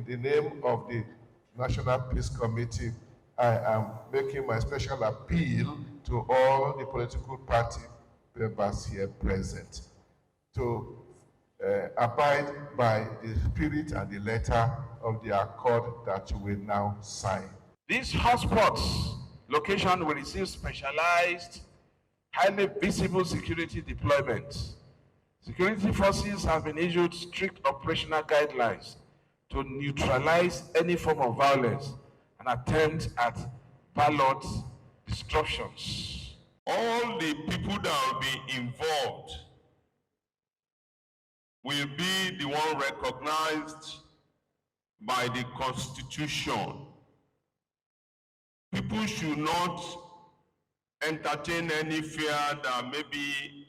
in the name of the National Peace Committee, I am making my special appeal to all the political party members here present to abide by the spirit and the letter of the accord that we will now sign. These hotspots location will receive specialized, highly visible security deployment. Security forces have been issued strict operational guidelines to neutralize any form of violence and attempt at ballot disruptions. All the people that will be involved will be the one recognized by the Constitution. People should not entertain any fear that maybe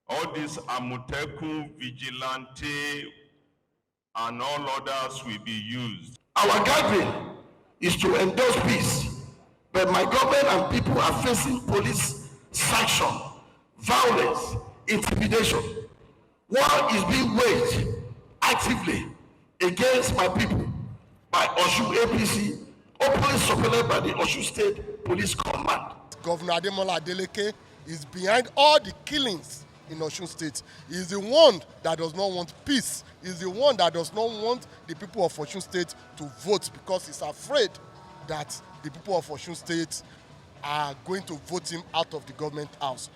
all these Amotekun, Vigilante, and all others will be used. Our gathering is to endorse peace, but my government and people are facing police sanction, violence, intimidation. War is being waged actively against my people by Osun APC, openly supported by the Osun State Police Command. Governor Adeleke is behind all the killings in Osun State. He is the one that does not want peace. He is the one that does not want the people of Osun State to vote because he's afraid that the people of Osun State are going to vote him out of the government house.